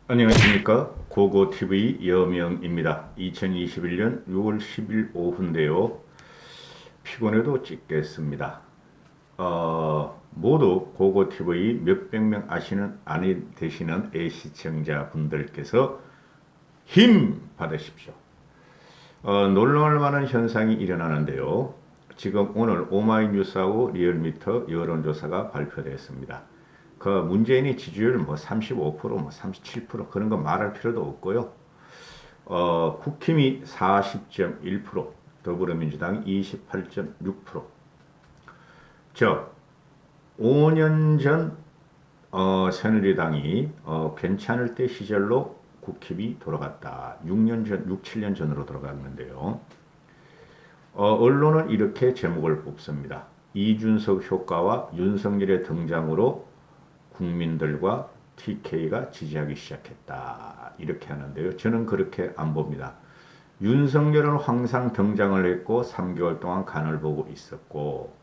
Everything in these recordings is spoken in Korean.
안녕하십니까. 고고TV 여명입니다. 2021년 6월 10일 오후인데요. 피곤해도 찍겠습니다. 모두 고고TV 몇백 명 아니 되시는 시청자분들께서 힘 받으십시오. 놀랄 만한 현상이 일어나는데요. 지금 오늘 오마이뉴스하고 리얼미터 여론조사가 발표됐습니다. 그 문재인이 지지율 뭐 35%, 뭐 37% 그런 거 말할 필요도 없고요. 국힘이 40.1%, 더불어민주당이 28.6%. 저 5년 전 새누리당이 괜찮을 때 시절로 국힘이 돌아갔다. 6년 전, 6, 7년 전으로 돌아갔는데요. 언론은 이렇게 제목을 뽑습니다. 이준석 효과와 윤석열의 등장으로 국민들과 TK가 지지하기 시작했다. 이렇게 하는데요. 저는 그렇게 안 봅니다. 윤석열은 항상 등장을 했고 3개월 동안 간을 보고 있었고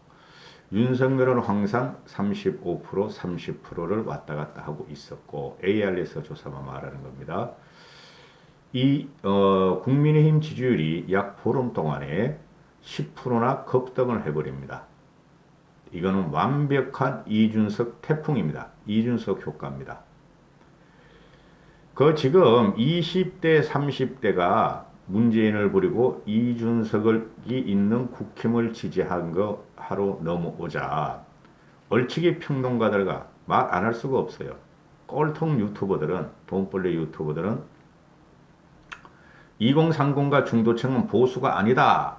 윤석열은 항상 35%, 30%를 왔다 갔다 하고 있었고 AR에서 조사만 말하는 겁니다. 국민의힘 지지율이 약 보름 동안에 10%나 급등을 해버립니다. 이거는 완벽한 이준석 태풍입니다. 이준석 효과입니다. 지금 20대, 30대가 문재인을 버리고 이준석이 있는 국힘을 지지한 거 하러 넘어오자 얼치기 평론가들과 말 안 할 수가 없어요. 꼴통 유튜버들은, 돈벌레 유튜버들은 2030과 중도층은 보수가 아니다.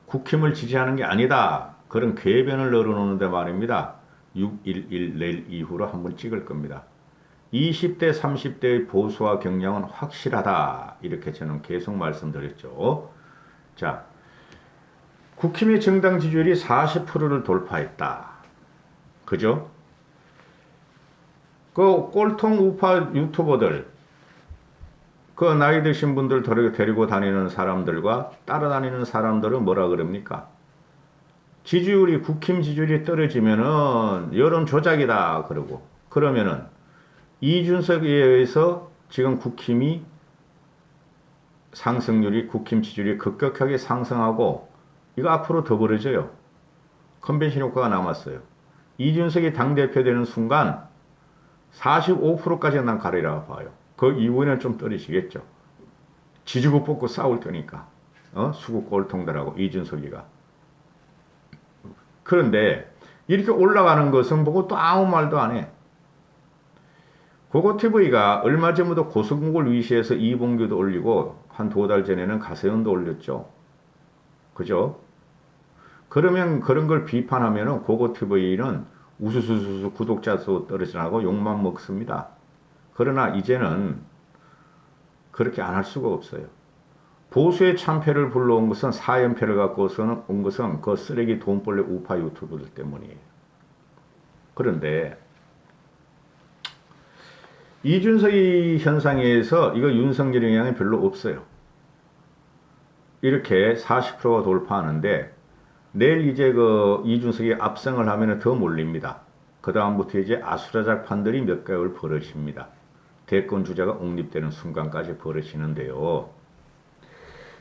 국힘을 지지하는 게 아니다. 그런 궤변을 널어놓는데 말입니다. 6.11 내일 이후로 한번 찍을 겁니다. 20대, 30대의 보수와 경향은 확실하다. 이렇게 저는 계속 말씀드렸죠. 자, 국힘의 정당 지지율이 40%를 돌파했다. 그죠? 그 꼴통 우파 유튜버들, 그 나이 드신 분들 데리고 다니는 사람들과 따라다니는 사람들은 뭐라 그럽니까? 국힘 지지율이 떨어지면은 여론 조작이다. 그러면은 이준석에 의해서 지금 국힘 지지율이 급격하게 상승하고 이거 앞으로 더 벌어져요. 컨벤션 효과가 남았어요. 이준석이 당대표 되는 순간 45%까지 난 가리라 봐요. 그 이후에는 좀 떨어지겠죠. 지지고 뽑고 싸울 테니까. 수구 꼴통들하고 이준석이가. 그런데 이렇게 올라가는 것은 보고 또 아무 말도 안 해. 고고TV가 얼마 전부터 고성국을 위시해서 이봉규도 올리고 한 2달 전에는 가세현도 올렸죠. 그죠? 그러면 그런 걸 비판하면은 고고TV는 우수수수 구독자 수 떨어지나고 욕만 먹습니다. 그러나 이제는 그렇게 안 할 수가 없어요. 보수의 참패를 불러온 것은 사연패를 갖고 온 것은 그 쓰레기 돈벌레 우파 유튜브들 때문이에요. 그런데 이준석이 현상에 의해서 이거 윤석열 영향이 별로 없어요. 이렇게 40%가 돌파하는데 내일 이제 이준석이 압승을 하면 더 몰립니다. 그 다음부터 이제 아수라작 판들이 몇 개월 벌어집니다. 대권 주자가 옹립되는 순간까지 벌어지는데요.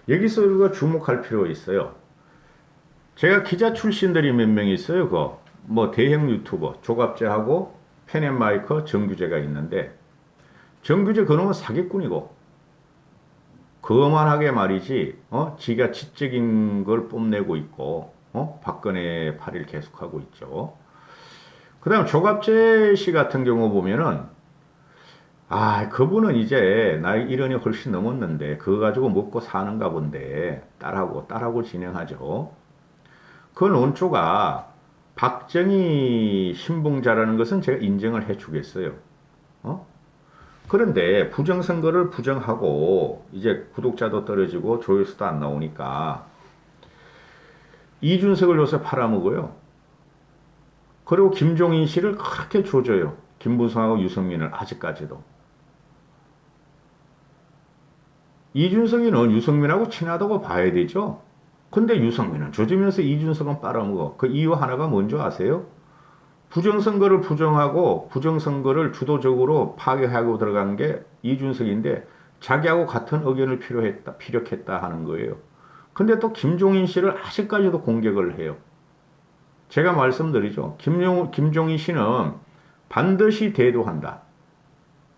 여기서 우리가 주목할 필요가 있어요. 제가 기자 출신들이 몇 명 있어요. 대형 유튜버 조갑재하고 펜앤마이커 정규재가 있는데 정규재 그놈은 사기꾼이고 거만하게 말이지 지가 지적인 걸 뽐내고 있고 박근혜 팔일 계속하고 있죠. 그 다음 조갑재 씨 같은 경우 보면은 그분은 이제 나이 일흔이 훨씬 넘었는데 그거 가지고 먹고 사는가 본데 딸하고 진행하죠. 그 논조가 박정희 신봉자라는 것은 제가 인정을 해주겠어요. 그런데 부정선거를 부정하고 이제 구독자도 떨어지고 조회수도 안 나오니까 이준석을 요새 팔아먹어요. 그리고 김종인 씨를 그렇게 조져요. 김부성하고 유승민을 아직까지도. 이준석이는 유승민하고 친하다고 봐야 되죠. 근데 유승민은 조지면서 이준석은 빨아먹어. 그 이유 하나가 뭔지 아세요? 부정선거를 부정하고 부정선거를 주도적으로 파괴하고 들어간 게 이준석인데 자기하고 같은 의견을 피력했다 하는 거예요. 근데 또 김종인 씨를 아직까지도 공격을 해요. 제가 말씀드리죠. 김종인 씨는 반드시 대두한다.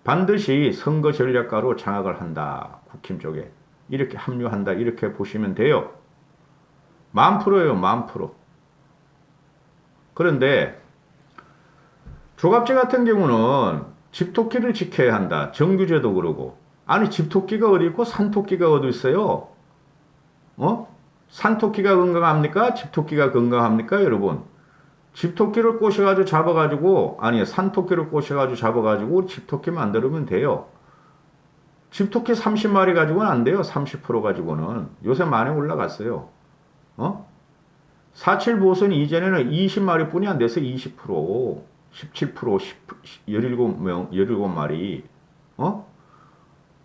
반드시 선거 전략가로 장악을 한다. 국힘 쪽에. 이렇게 합류한다. 이렇게 보시면 돼요. 10,000%예요. 10,000%. 그런데 조갑제 같은 경우는 집토끼를 지켜야 한다. 정규제도 그러고. 아니 집토끼가 어디 있고 산토끼가 어디 있어요? 산토끼가 건강합니까? 집토끼가 건강합니까? 여러분. 집토끼를 꼬셔가지고 잡아가지고 아니 산토끼를 꼬셔가지고 잡아가지고 집토끼 만들면 돼요. 집토끼 30마리 가지고는 안 돼요. 30% 가지고는. 요새 많이 올라갔어요. 4.7 보선 이전에는 20마리 뿐이 안 돼서 20%, 17%, 17명, 17마리.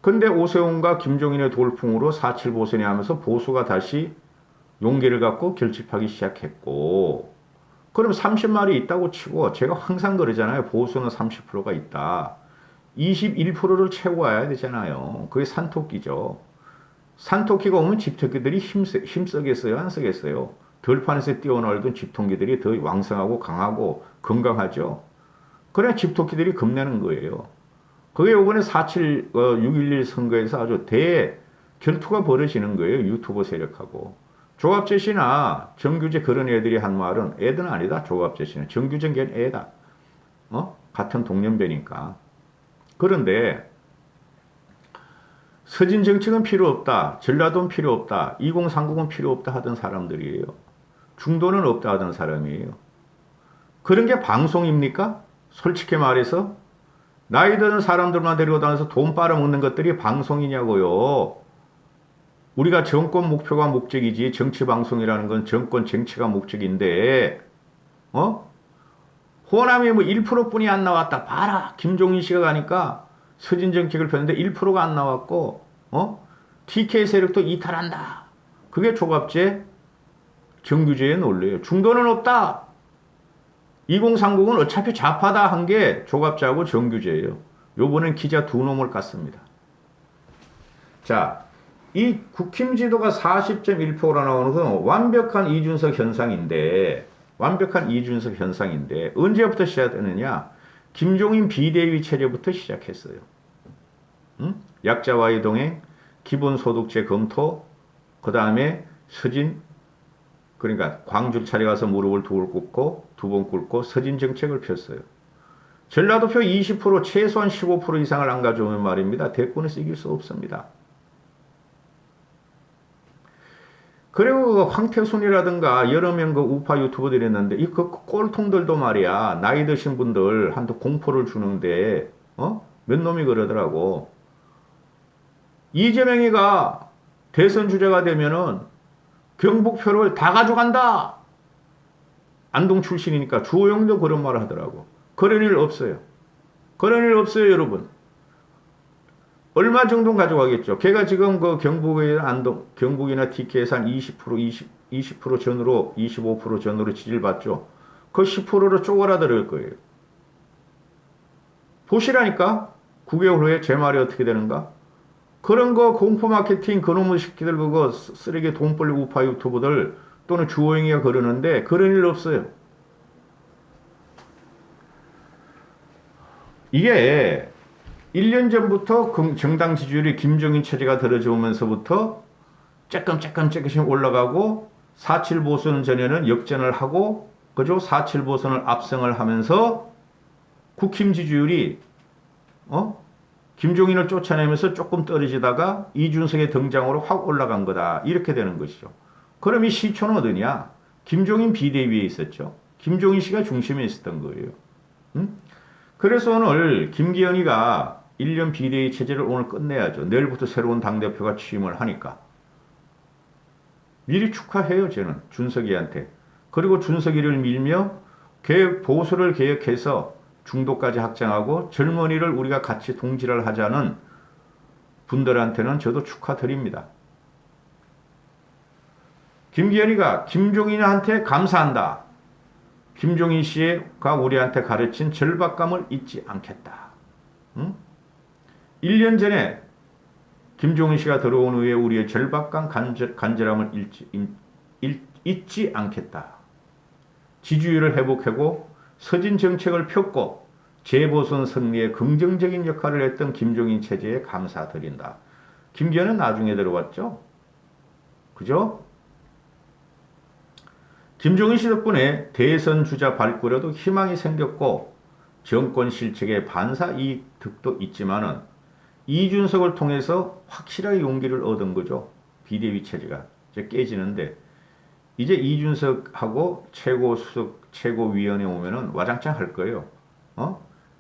근데 오세훈과 김종인의 돌풍으로 4.7 보선이 하면서 보수가 다시 용기를 갖고 결집하기 시작했고, 그럼 30마리 있다고 치고, 제가 항상 그러잖아요. 보수는 30%가 있다. 21%를 채워 와야 되잖아요. 그게 산토끼죠. 산토끼가 오면 집토끼들이 힘쓰겠어요? 안 쓰겠어요? 들판에서 뛰어놀던 집토끼들이 더 왕성하고 강하고 건강하죠. 그래야 집토끼들이 겁내는 거예요. 그게 이번에 4.7, 6.11 선거에서 아주 대결투가 벌어지는 거예요. 유튜버 세력하고. 조갑재 씨나 정규재 그런 애들이 한 말은 애들은 아니다. 조갑재 씨는. 정규재 걔는 애다. 같은 동년배니까. 그런데 서진 정책은 필요 없다. 전라도는 필요 없다. 2030은 필요 없다 하던 사람들이에요. 중도는 없다 하던 사람이에요. 그런 게 방송입니까? 솔직히 말해서 나이 드는 사람들만 데리고 다녀서 돈 빨아먹는 것들이 방송이냐고요. 우리가 정권 목표가 목적이지 정치 방송이라는 건 정권 정치가 목적인데 호남이 뭐 1%뿐이 안 나왔다. 봐라. 김종인 씨가 가니까 서진 정책을 폈는데 1%가 안 나왔고 TK 세력도 이탈한다. 그게 조갑재 정규제의 논리예요. 중도는 없다. 2030은 어차피 좌파다 한 게 조갑재하고 정규제예요. 요번엔 기자 두 놈을 깠습니다. 자, 이 국힘 지도가 40.1%가 나오는 건 완벽한 이준석 현상인데 언제부터 시작되느냐? 김종인 비대위 체제부터 시작했어요. 약자와의 동행, 기본소득제 검토, 그 다음에 서진, 그러니까 광주 차례 가서 무릎을 두 번 꿇고 서진 정책을 폈어요. 전라도표 20% 최소한 15% 이상을 안 가져오면 말입니다. 대권에서 이길 수 없습니다. 그리고 황태순이라든가 여러 명 그 우파 유튜버들이 있는데 이 그 꼴통들도 말이야 나이 드신 분들 한테 공포를 주는데 몇 놈이 그러더라고. 이재명이가 대선 주자가 되면은 경북표를 다 가져간다. 안동 출신이니까 주호영도 그런 말을 하더라고. 그런 일 없어요. 그런 일 없어요, 여러분. 얼마 정도 가져가겠죠. 걔가 지금 그 경북이나 TK에서 한 20% 전으로, 25% 전으로 지지를 받죠. 그 10%로 쪼그라들 거예요. 보시라니까? 9개월 후에 제 말이 어떻게 되는가? 그런 거 공포 마케팅 그놈의 새끼들 그거 쓰레기 돈 벌리고 우파 유튜버들 또는 주호영이가 그러는데 그런 일 없어요. 이게 1년 전부터 정당 지지율이 김종인 체제가 들어오면서부터 조금씩 올라가고 4.7 보선 전에는 역전을 하고 그죠? 4.7 보선을 압승을 하면서 국힘 지지율이 김종인을 쫓아내면서 조금 떨어지다가 이준석의 등장으로 확 올라간 거다. 이렇게 되는 것이죠. 그럼 이 시초는 어디냐? 김종인 비대위에 있었죠. 김종인 씨가 중심에 있었던 거예요. 그래서 오늘 김기현이가 1년 비대위 체제를 오늘 끝내야죠. 내일부터 새로운 당대표가 취임을 하니까. 미리 축하해요, 저는. 준석이한테. 그리고 준석이를 밀며 보수를 개혁해서 중도까지 확장하고 젊은이를 우리가 같이 동지를 하자는 분들한테는 저도 축하드립니다. 김기현이가 김종인한테 감사한다. 김종인 씨가 우리한테 가르친 절박감을 잊지 않겠다. 응? 1년 전에 김종인 씨가 들어온 후에 우리의 절박감, 간절함을 잊지 않겠다. 지지율을 회복하고 서진 정책을 폈고 재보선 승리에 긍정적인 역할을 했던 김종인 체제에 감사드린다. 김기현은 나중에 들어왔죠. 그죠? 김종인 씨 덕분에 대선 주자 발굴에도 희망이 생겼고 정권 실책의 반사 이득도 있지만은 이준석을 통해서 확실하게 용기를 얻은 거죠. 비대위 체제가 이제 깨지는데 이제 이준석하고 최고수석 최고위원회 오면은 와장창 할 거예요.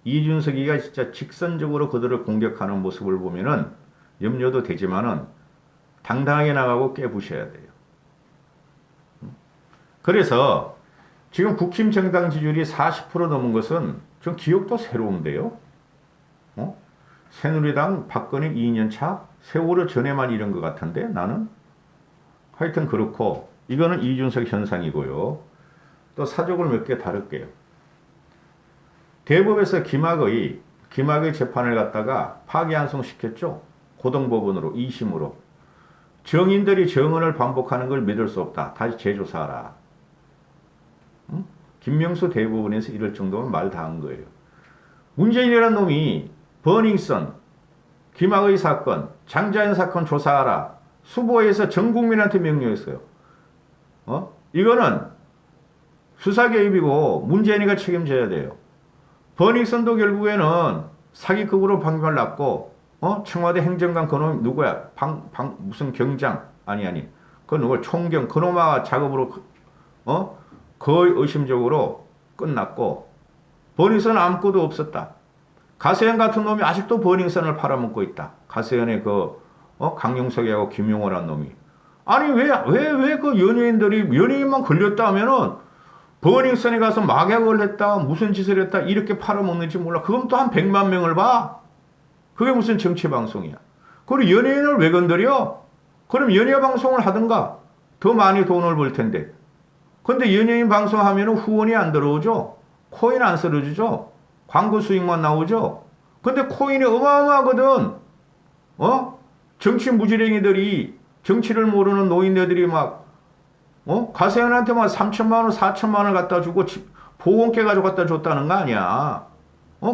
이준석이가 진짜 직선적으로 그들을 공격하는 모습을 보면은 염려도 되지만은 당당하게 나가고 깨부셔야 돼요. 그래서 지금 국힘 정당 지지율이 40% 넘은 것은 좀 기억도 새로운데요. 새누리당 박근혜 2년 차 세월호 전에만 이런 것 같은데 나는 하여튼 그렇고 이거는 이준석 현상이고요. 또 사족을 몇 개 다룰게요. 대법에서 김학의 재판을 갖다가 파기환송시켰죠. 고등법원으로 2심으로. 정인들이 정언을 반복하는 걸 믿을 수 없다. 다시 재조사하라. 김명수 대법원에서 이럴 정도면 말 다 한 거예요. 문재인이라는 놈이 버닝썬, 김학의 사건, 장자연 사건 조사하라. 수보에서 전 국민한테 명령했어요. 이거는 수사 개입이고 문재인이가 책임져야 돼요. 버닝썬도 결국에는 사기극으로 판결 났고, 청와대 행정관 그놈 누구야? 무슨 경장? 아니. 그 누구? 총경. 그놈아 작업으로, 거의 의심적으로 끝났고, 버닝썬 아무것도 없었다. 가세현 같은 놈이 아직도 버닝썬을 팔아먹고 있다. 가세현의 강용석이하고 김용호라는 놈이. 아니, 왜 그 연예인만 걸렸다 하면은 버닝썬에 가서 막약을 했다, 무슨 짓을 했다, 이렇게 팔아먹는지 몰라. 그럼 또 한 100만 명을 봐? 그게 무슨 정치방송이야. 그리고 연예인을 왜 건드려? 그럼 연예방송을 하든가. 더 많이 돈을 벌 텐데. 근데 연예인 방송하면은 후원이 안 들어오죠? 코인 안 쓸어주죠? 광고 수익만 나오죠? 근데 코인이 어마어마하거든. 정치 무지랭이들이, 정치를 모르는 노인네들이 막, 가세현한테 막 3천만 원, 4천만 원 갖다 주고 보험계 가지고 갖다 줬다는 거 아니야.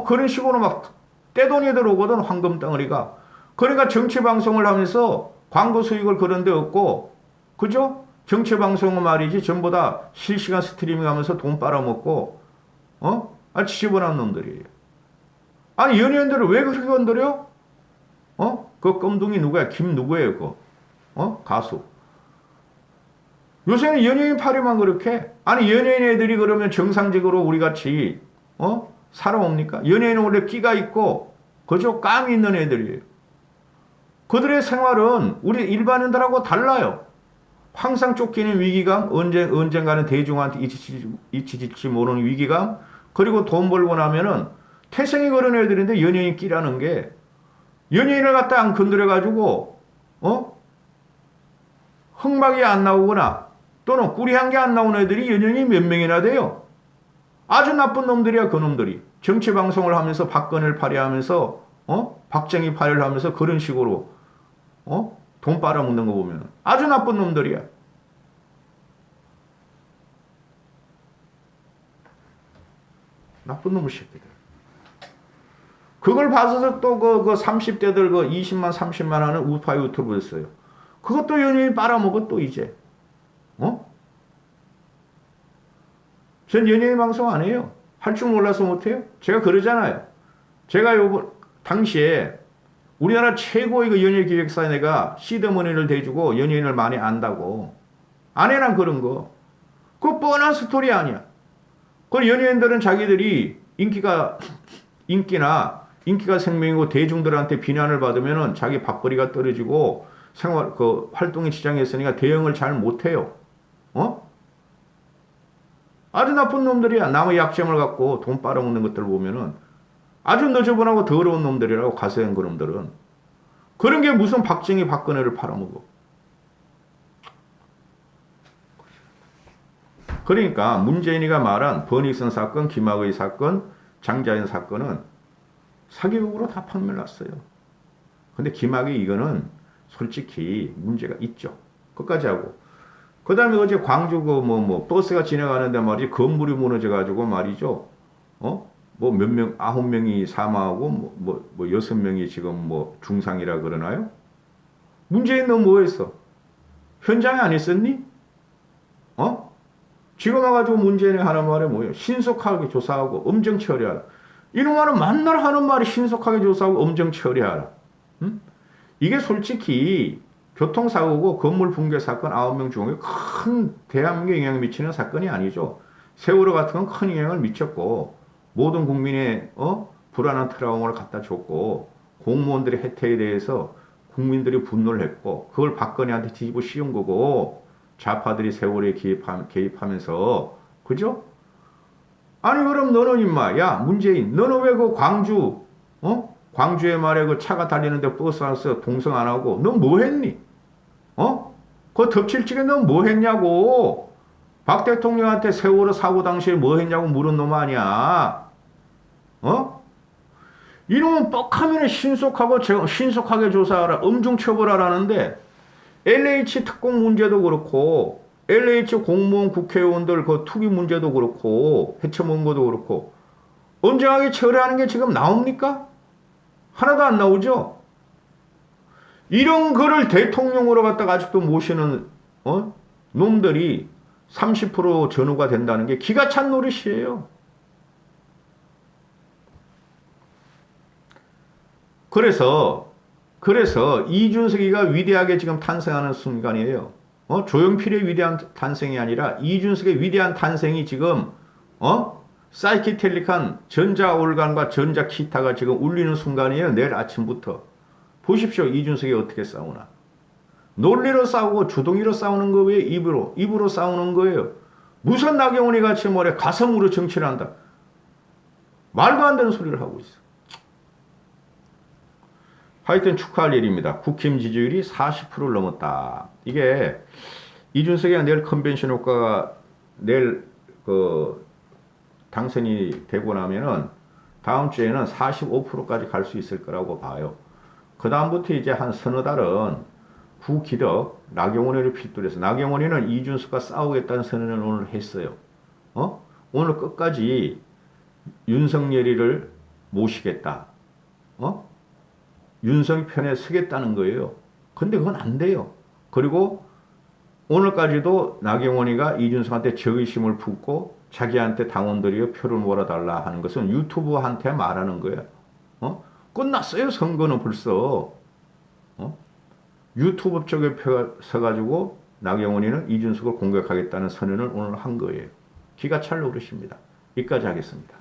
그런 식으로 막 떼돈이 들어오거든, 황금 덩어리가. 그러니까 정치 방송을 하면서 광고 수익을 그런 데 얻고, 그죠? 정치 방송은 말이지, 전부 다 실시간 스트리밍 하면서 돈 빨아먹고, 지저분한 놈들이에요. 아니, 연예인들을 왜 그렇게 건드려? 그 껌둥이 누구야? 김 누구예요, 그거? 가수. 요새는 연예인 팔이만 그렇게. 아니, 연예인 애들이 그러면 정상적으로 우리 같이, 살아옵니까? 연예인은 원래 끼가 있고, 그죠? 깜이 있는 애들이에요. 그들의 생활은 우리 일반인들하고 달라요. 항상 쫓기는 위기감, 언젠가는 대중한테 잊혀질지 모르는 위기감, 그리고 돈 벌고 나면은 태생이 그런 애들인데 연예인 끼라는 게, 연예인을 갖다 안 건드려가지고, 흑막이 안 나오거나, 또는 꿀이 한 개 안 나오는 애들이 연예인이 몇 명이나 돼요. 아주 나쁜 놈들이야, 그 놈들이. 정치 방송을 하면서 박근혜를 팔이하면서, 박정희 팔이를 하면서 그런 식으로, 돈 빨아먹는 거 보면 아주 나쁜 놈들이야. 나쁜 놈의 새끼들. 그걸 봐서 또 그 30대들 그 20만, 30만 하는 우파 유튜브였어요. 그것도 연예인 빨아먹어, 또 이제. 전 연예인 방송 안 해요. 할 줄 몰라서 못해요. 제가 그러잖아요. 제가 당시에 우리나라 최고의 그 연예기획사내가 시드머니를 대주고 연예인을 많이 안다고. 안 해, 난 그런 거. 그거 뻔한 스토리 아니야. 그 연예인들은 자기들이 인기가 생명이고 대중들한테 비난을 받으면은 자기 밥벌이가 떨어지고 활동에 지장이 있으니까 대응을 잘 못해요. 아주 나쁜 놈들이야. 남의 약점을 갖고 돈 빨아먹는 것들 보면은 아주 너저분하고 더러운 놈들이라고, 가세한 그놈들은. 그런 게 무슨 박정희, 박근혜를 팔아먹어. 그러니까 문재인이가 말한 버닝썬 사건, 김학의 사건, 장자연 사건은 사기극으로 다 판명났어요. 근데 김학의 이거는 솔직히 문제가 있죠. 끝까지 하고. 그 다음에 어제 광주 버스가 지나가는데 말이지 건물이 무너져가지고 말이죠. 뭐 몇 명, 9명이 사망하고 뭐 6명이 지금 뭐 중상이라 그러나요? 문재인 너 뭐 했어? 현장에 안 있었니? 지금 와가지고 문재인이 하는 말이 뭐예요? 신속하게 조사하고 엄정 처리하라. 이런 말은 만날 하는 말이 신속하게 조사하고 엄정 처리하라. 응? 이게 솔직히 교통사고고 건물 붕괴 사건 9명 중에 큰 대한민국에 영향을 미치는 사건이 아니죠. 세월호 같은 건 큰 영향을 미쳤고 모든 국민의 불안한 트라우마를 갖다 줬고 공무원들의 혜택에 대해서 국민들이 분노를 했고 그걸 박근혜한테 뒤집어 씌운 거고 좌파들이 세월호에 개입하면서 그죠? 아니 그럼 너는 임마 야 문재인 너는 왜 그 광주에 말해 그 차가 달리는데 버스 안에서 동성 안 하고 너 뭐 했니? 그 덮칠 적에 너 뭐 했냐고. 박 대통령한테 세월호 사고 당시에 뭐 했냐고 물은 놈 아니야. 이놈은 뻑하면 신속하게 조사하라. 엄중 처벌하라는데 LH 특공 문제도 그렇고 LH 공무원 국회의원들 그 투기 문제도 그렇고 해쳐먹은 것도 그렇고 엄정하게 처리하는 게 지금 나옵니까? 하나도 안 나오죠? 이런 거를 대통령으로 갖다가 아직도 모시는 놈들이 30% 전후가 된다는 게 기가 찬 노릇이에요. 그래서 이준석이가 위대하게 지금 탄생하는 순간이에요. 조용필의 위대한 탄생이 아니라 이준석의 위대한 탄생이 지금 사이키텔릭한 전자올간과 전자키타가 지금 울리는 순간이에요. 내일 아침부터. 보십시오. 이준석이 어떻게 싸우나. 논리로 싸우고 주둥이로 싸우는 거예요. 입으로 싸우는 거예요. 무슨 나경원이 같이 뭐래 가성으로 정치를 한다. 말도 안 되는 소리를 하고 있어. 하여튼 축하할 일입니다. 국힘 지지율이 40%를 넘었다. 이게 이준석이 내일 컨벤션 효과가 내일 당선이 되고 나면은 다음 주에는 45%까지 갈 수 있을 거라고 봐요. 그 다음부터 이제 한 서너 달은 구기덕 나경원이를 필두로 해서 나경원이는 이준석과 싸우겠다는 선언을 오늘 했어요. 오늘 끝까지 윤석열이를 모시겠다. 윤석열 편에 서겠다는 거예요. 근데 그건 안 돼요. 그리고 오늘까지도 나경원이가 이준석한테 적의심을 품고 자기한테 당원들이 표를 몰아달라 하는 것은 유튜브한테 말하는 거예요. 끝났어요. 선거는 벌써. 유튜브 쪽에 서가지고 나경원이는 이준석을 공격하겠다는 선언을 오늘 한 거예요. 기가 찰 노릇입니다. 여기까지 하겠습니다.